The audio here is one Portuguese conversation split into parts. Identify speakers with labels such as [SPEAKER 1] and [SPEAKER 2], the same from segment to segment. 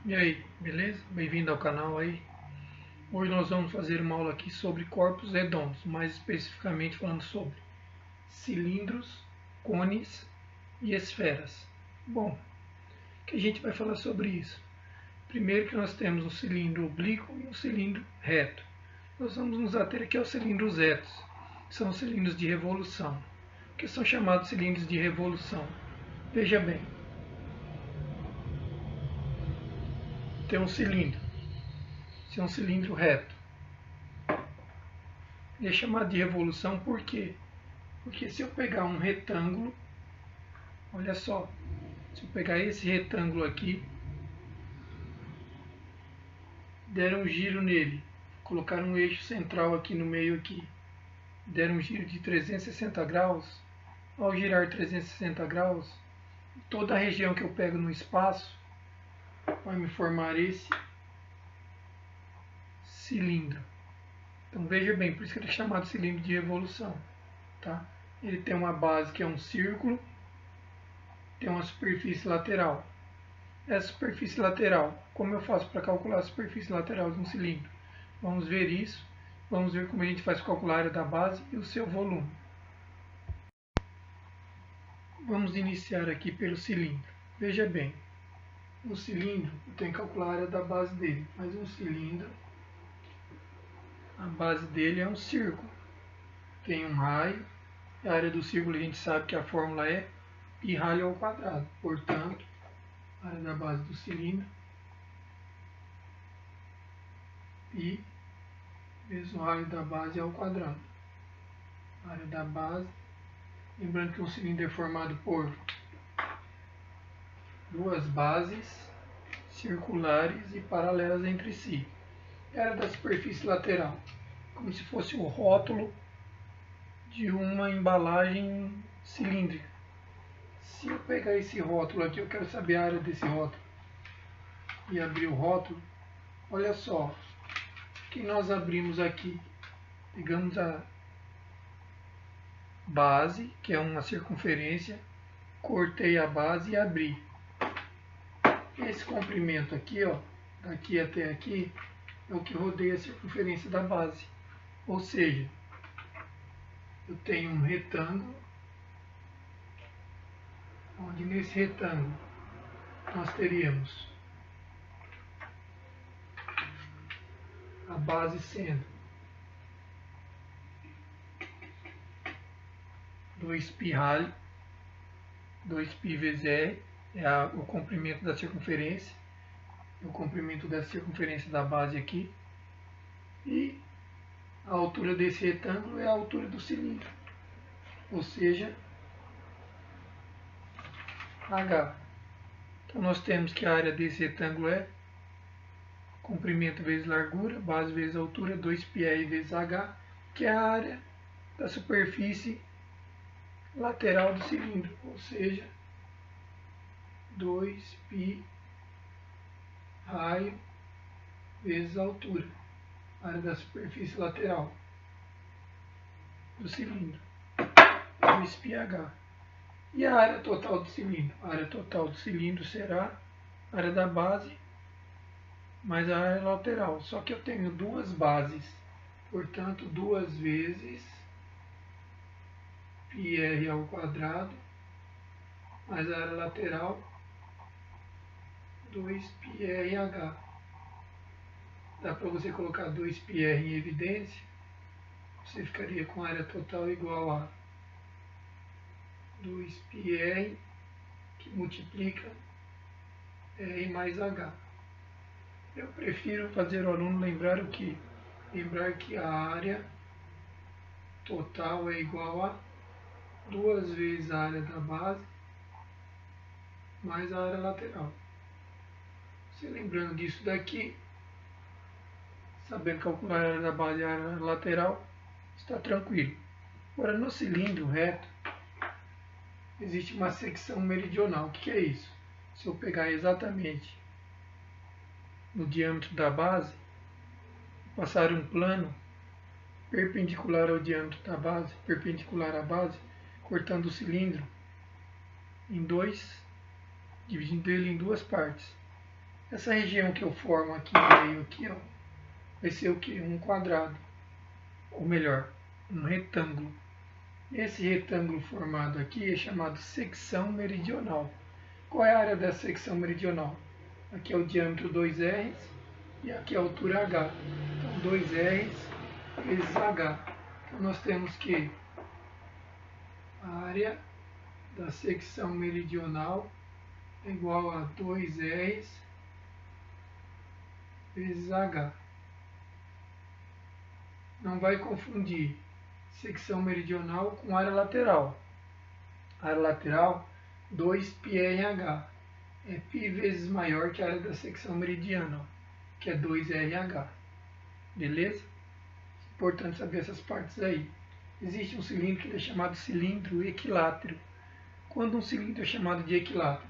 [SPEAKER 1] E aí, beleza? Bem-vindo ao canal aí. Hoje nós vamos fazer uma aula aqui sobre corpos redondos, mais especificamente falando sobre cilindros, cones e esferas. Bom, o que a gente vai falar sobre isso? Primeiro que nós temos um cilindro oblíquo e um cilindro reto. Nós vamos nos ater aqui aos cilindros retos, que são os cilindros de revolução. O que são chamados cilindros de revolução? Veja bem, tem um cilindro. Esse é um cilindro reto. Ele é chamado de revolução por quê? Porque se eu pegar um retângulo, olha só, se eu pegar esse retângulo aqui, der um giro nele, colocar um eixo central aqui no meio aqui, der um giro de 360 graus, ao girar 360 graus, toda a região que eu pego no espaço vai me formar esse cilindro. Então veja bem, por isso que ele é chamado cilindro de revolução. Tá? Ele tem uma base que é um círculo, tem uma superfície lateral. Essa superfície lateral, como eu faço para calcular a superfície lateral de um cilindro? Vamos ver isso, vamos ver como a gente faz para calcular a área da base e o seu volume. Vamos iniciar aqui pelo cilindro. Veja bem, o cilindro, eu tenho que calcular a área da base dele, mas um cilindro, a base dele é um círculo. Tem um raio, a área do círculo a gente sabe que a fórmula é π raio ao quadrado. Portanto, a área da base do cilindro, π vezes o raio da base ao quadrado. A área da base, lembrando que um cilindro é formado por duas bases circulares e paralelas entre si. E a área da superfície lateral, como se fosse o rótulo de uma embalagem cilíndrica. Se eu pegar esse rótulo aqui, eu quero saber a área desse rótulo, e abrir o rótulo, olha só, o que nós abrimos aqui? Pegamos a base, que é uma circunferência, cortei a base e abri. Esse comprimento aqui, ó, daqui até aqui, é o que rodeia a circunferência da base. Ou seja, eu tenho um retângulo, onde nesse retângulo nós teríamos a base sendo 2π ralho, 2π vezes r, é o comprimento da circunferência, o comprimento da circunferência da base aqui, e a altura desse retângulo é a altura do cilindro, ou seja, h. Então nós temos que a área desse retângulo é comprimento vezes largura, base vezes altura, 2πr vezes h, que é a área da superfície lateral do cilindro, ou seja, 2π raio vezes a altura, área da superfície lateral do cilindro, 2πh. E a área total do cilindro? A área total do cilindro será a área da base mais a área lateral. Só que eu tenho duas bases, portanto, 2 vezes πr ao quadrado mais a área lateral, 2πrh. Dá para você colocar 2πr em evidência, você ficaria com a área total igual a 2πr, que multiplica r mais h. Eu prefiro fazer o aluno lembrar o que? Lembrar que a área total é igual a 2 vezes a área da base mais a área lateral. Você lembrando disso daqui, sabendo calcular a área da base e a área lateral, está tranquilo. Agora, no cilindro reto, existe uma secção meridional. O que é isso? Se eu pegar exatamente no diâmetro da base, passar um plano perpendicular ao diâmetro da base, perpendicular à base, cortando o cilindro em dois, dividindo ele em duas partes. Essa região que eu formo aqui no meio aqui, ó, vai ser o que? Um quadrado, ou melhor, um retângulo. Esse retângulo formado aqui é chamado secção meridional. Qual é a área da secção meridional? Aqui é o diâmetro 2R e aqui é a altura H. Então 2R vezes H. Então nós temos que a área da secção meridional é igual a 2R vezes H. Não vai confundir secção meridional com área lateral. Área lateral, 2πRH. É π vezes maior que a área da secção meridiana, que é 2RH. Beleza? Importante saber essas partes aí. Existe um cilindro que é chamado cilindro equilátero. Quando um cilindro é chamado de equilátero?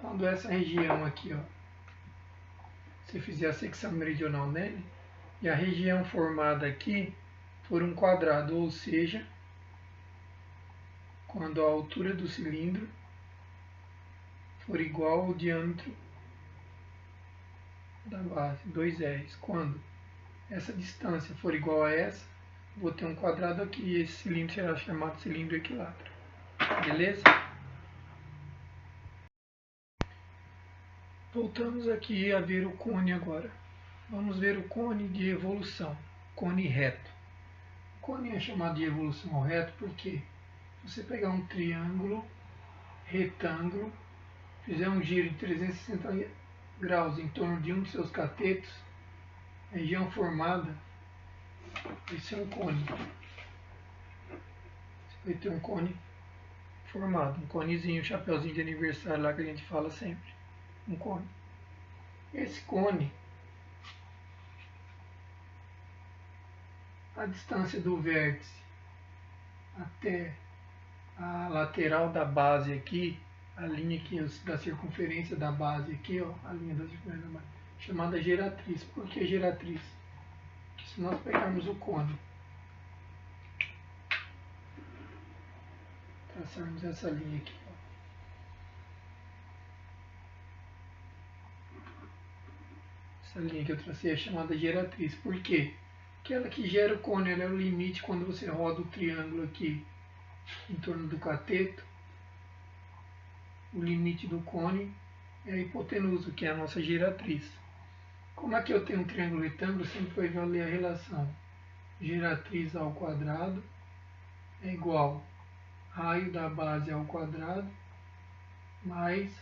[SPEAKER 1] Quando essa região aqui, ó, você fizer a secção meridional nele, e a região formada aqui for um quadrado, ou seja, quando a altura do cilindro for igual ao diâmetro da base, 2R. Quando essa distância for igual a essa, vou ter um quadrado aqui e esse cilindro será chamado cilindro equilátero. Beleza? Voltamos aqui a ver o cone agora. Vamos ver o cone de evolução, cone reto. O cone é chamado de evolução reto porque se você pegar um triângulo retângulo, fizer um giro de 360 graus em torno de um dos seus catetos, a região formada vai ser um cone. Você vai ter um cone formado, um conezinho, um chapeuzinho de aniversário lá que a gente fala sempre. Um cone. Esse cone, a distância do vértice até a lateral da base aqui, a linha aqui da circunferência da base aqui, ó, a linha da circunferência da base, chamada geratriz. Por que geratriz? Porque se nós pegarmos o cone, traçarmos essa linha aqui, ó, essa linha que eu tracei é chamada geratriz. Por quê? Porque ela que gera o cone, ela é o limite quando você roda o triângulo aqui em torno do cateto. O limite do cone é a hipotenusa, que é a nossa geratriz. Como aqui eu tenho um triângulo retângulo, sempre vai valer a relação geratriz ao quadrado é igual raio da base ao quadrado mais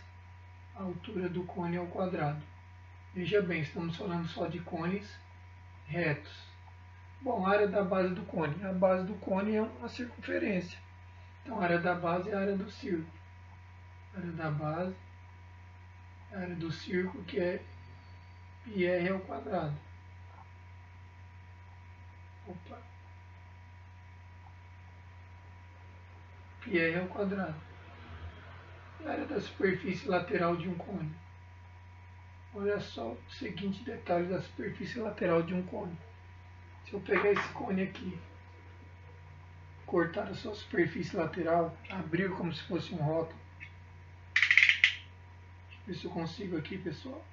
[SPEAKER 1] a altura do cone ao quadrado. Veja bem, estamos falando só de cones retos. Bom, a área da base do cone. A base do cone é uma circunferência. Então, a área da base é a área do círculo. A área da base é a área do círculo, que é πr ao quadrado. Opa. πr ao quadrado. E a área da superfície lateral de um cone. Olha só o seguinte detalhe da superfície lateral de um cone. Se eu pegar esse cone aqui, cortar a sua superfície lateral, abrir como se fosse um rótulo. Deixa eu ver se eu consigo aqui, pessoal.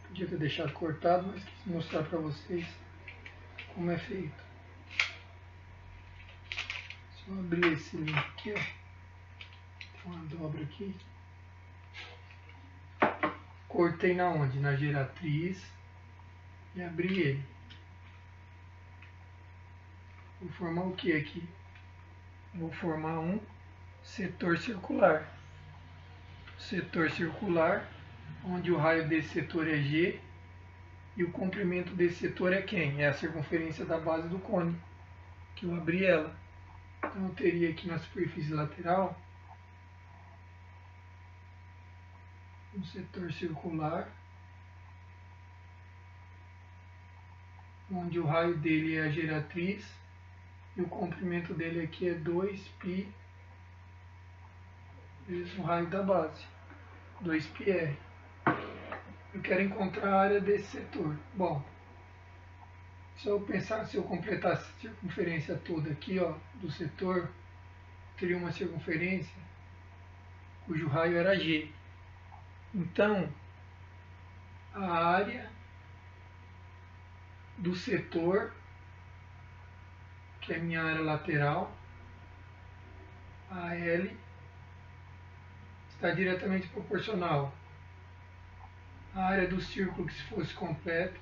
[SPEAKER 1] Podia ter deixado cortado, mas quis mostrar para vocês como é feito. Se eu abrir esse link aqui, ó, tem uma dobra aqui. Cortei na onde? Na geratriz e abri ele. Vou formar o que aqui? Vou formar um setor circular. Setor circular, onde o raio desse setor é G e o comprimento desse setor é quem? É a circunferência da base do cone, que eu abri ela. Então eu teria aqui na superfície lateral um setor circular, onde o raio dele é a geratriz e o comprimento dele aqui é 2π vezes o raio da base, 2πr. Eu quero encontrar a área desse setor. Bom, se eu pensar, se eu completasse a circunferência toda aqui, ó, do setor, teria uma circunferência cujo raio era G. Então, a área do setor, que é a minha área lateral, AL, está diretamente proporcional à área do círculo, que se fosse completo,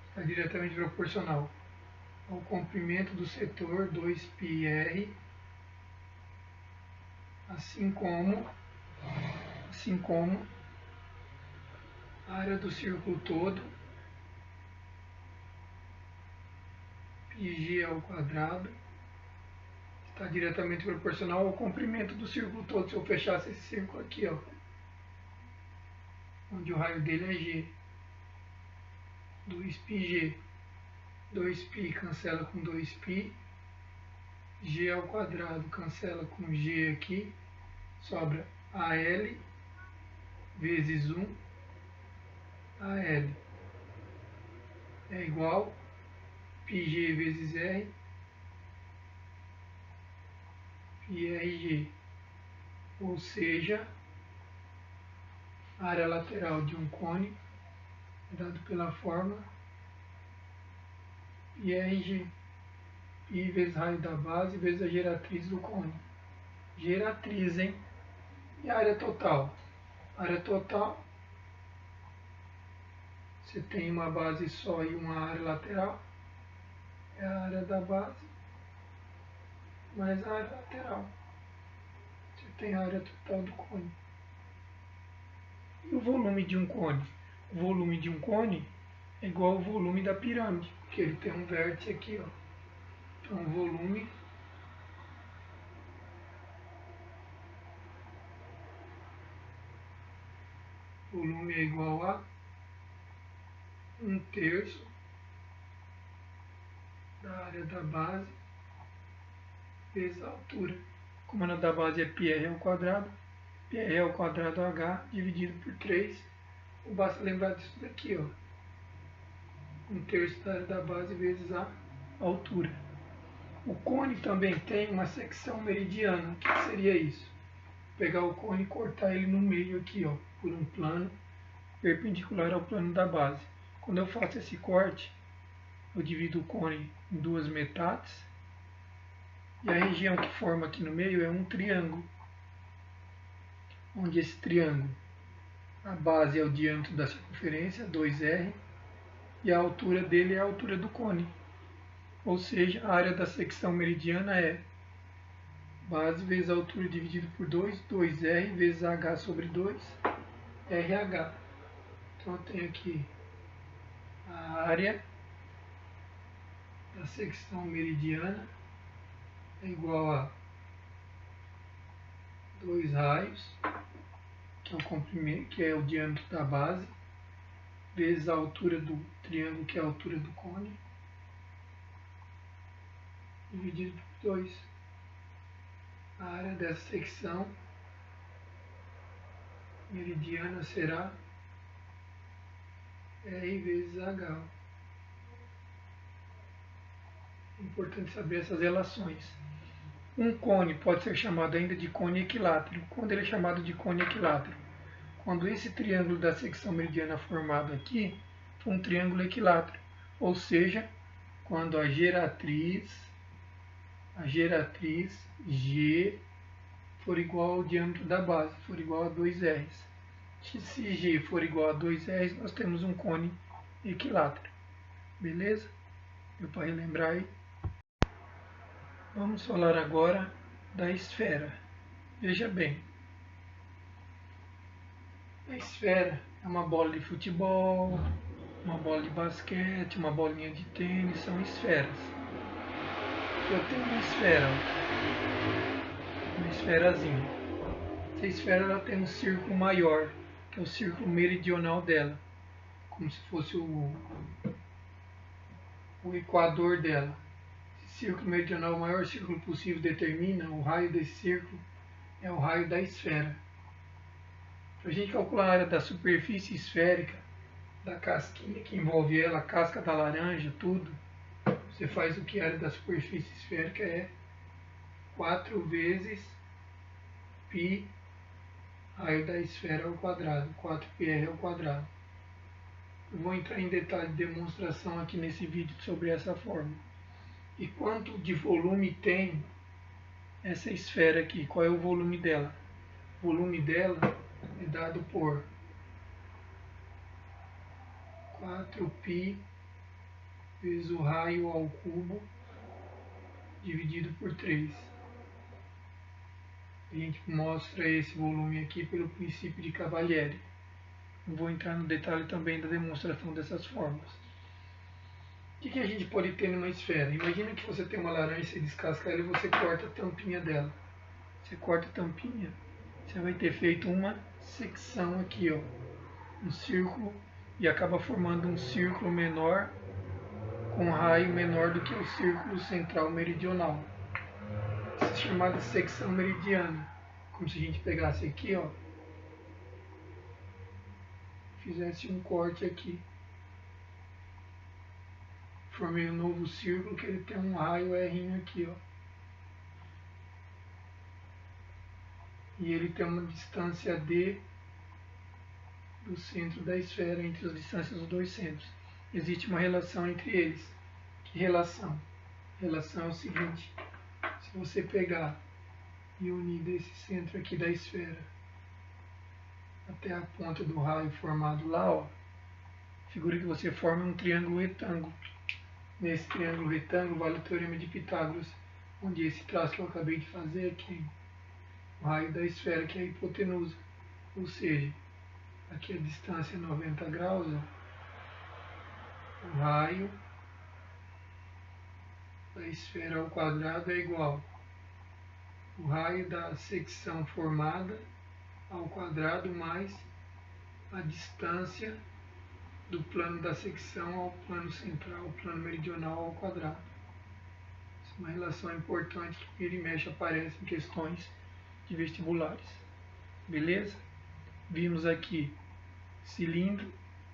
[SPEAKER 1] está diretamente proporcional ao comprimento do setor 2πr, assim como a área do círculo todo, πg ao quadrado, está diretamente proporcional ao comprimento do círculo todo. Se eu fechasse esse círculo aqui, ó, onde o raio dele é G, 2πg, 2π cancela com 2π, G ao quadrado cancela com G aqui, sobra AL vezes 1 AL é igual πg vezes R πrg, ou seja, a área lateral de um cone é dado pela fórmula πrg, π vezes raio da base vezes a geratriz do cone. Geratriz, hein? E a área total? A área total, você tem uma base só e uma área lateral, é a área da base mais a área lateral. Você tem a área total do cone. E o volume de um cone? O volume de um cone é igual ao volume da pirâmide, porque ele tem um vértice aqui, ó. Então, o volume é igual a 1/3 da área da base vezes a altura. Como a área da base é πr ao quadrado, πr ao quadrado h dividido por 3. Basta lembrar disso daqui, ó. 1/3 da área da base vezes a altura. O cone também tem uma secção meridiana. O que seria isso? Pegar o cone e cortar ele no meio aqui, ó, por um plano perpendicular ao plano da base. Quando eu faço esse corte, eu divido o cone em duas metades, e a região que forma aqui no meio é um triângulo, onde esse triângulo, a base é o diâmetro da circunferência, 2r, e a altura dele é a altura do cone. Ou seja, a área da secção meridiana é base vezes a altura dividido por 2, 2r vezes h sobre 2, RH. Então eu tenho aqui a área da secção meridiana é igual a 2 raios, que é o comprimento, que é o diâmetro da base, vezes a altura do triângulo, que é a altura do cone, dividido por 2. A área dessa secção meridiana será R vezes H. É importante saber essas relações. Um cone pode ser chamado ainda de cone equilátero. Quando ele é chamado de cone equilátero? Quando esse triângulo da secção meridiana formado aqui for um triângulo equilátero. Ou seja, quando a geratriz G for igual ao diâmetro da base, for igual a 2r. Se G for igual a 2r, nós temos um cone equilátero. Beleza? Deu para relembrar aí? Vamos falar agora da esfera. Veja bem, a esfera é uma bola de futebol, uma bola de basquete, uma bolinha de tênis, são esferas. Eu tenho uma esferazinha. Essa esfera ela tem um círculo maior, que é o círculo meridional dela, como se fosse o equador dela. Esse círculo meridional, o maior círculo possível, determina o raio desse círculo, é o raio da esfera. Para a gente calcular a área da superfície esférica, da casquinha que envolve ela, a casca da laranja, tudo, você faz o que? A área da superfície esférica é 4 vezes π raio da esfera ao quadrado, 4πr ao quadrado. Eu vou entrar em detalhe de demonstração aqui nesse vídeo sobre essa fórmula. E quanto de volume tem essa esfera aqui? Qual é o volume dela? O volume dela é dado por 4π vezes o raio ao cubo dividido por 3. A gente mostra esse volume aqui pelo princípio de Cavalieri. Eu vou entrar no detalhe também da demonstração dessas fórmulas. O que a gente pode ter numa esfera? Imagina que você tem uma laranja, você descasca ela e você corta a tampinha dela. Você corta a tampinha, você vai ter feito uma secção aqui, ó, um círculo, e acaba formando um círculo menor com um raio menor do que o círculo central meridional. Essa é chamada secção meridiana. Como se a gente pegasse aqui, ó, fizesse um corte aqui. Formei um novo círculo que ele tem um raio R aqui, ó. E ele tem uma distância D do centro da esfera, entre as distâncias dos dois centros. Existe uma relação entre eles. Que relação? A relação é o seguinte: se você pegar e unir desse centro aqui da esfera até a ponta do raio formado lá, ó, figura que você forma um triângulo retângulo. Nesse triângulo retângulo vale o teorema de Pitágoras, onde esse traço que eu acabei de fazer aqui, o raio da esfera, que é a hipotenusa. Ou seja, aqui a distância é 90 graus, ó, o raio da esfera ao quadrado é igual o raio da secção formada ao quadrado mais a distância do plano da secção ao plano central, ao plano meridional ao quadrado. Essa é uma relação importante que vira e mexe aparece em questões de vestibulares. Beleza? Vimos aqui cilindro,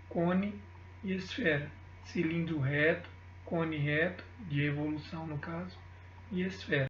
[SPEAKER 1] cone e esfera. Cilindro reto, cone reto, de revolução no caso, e esfera.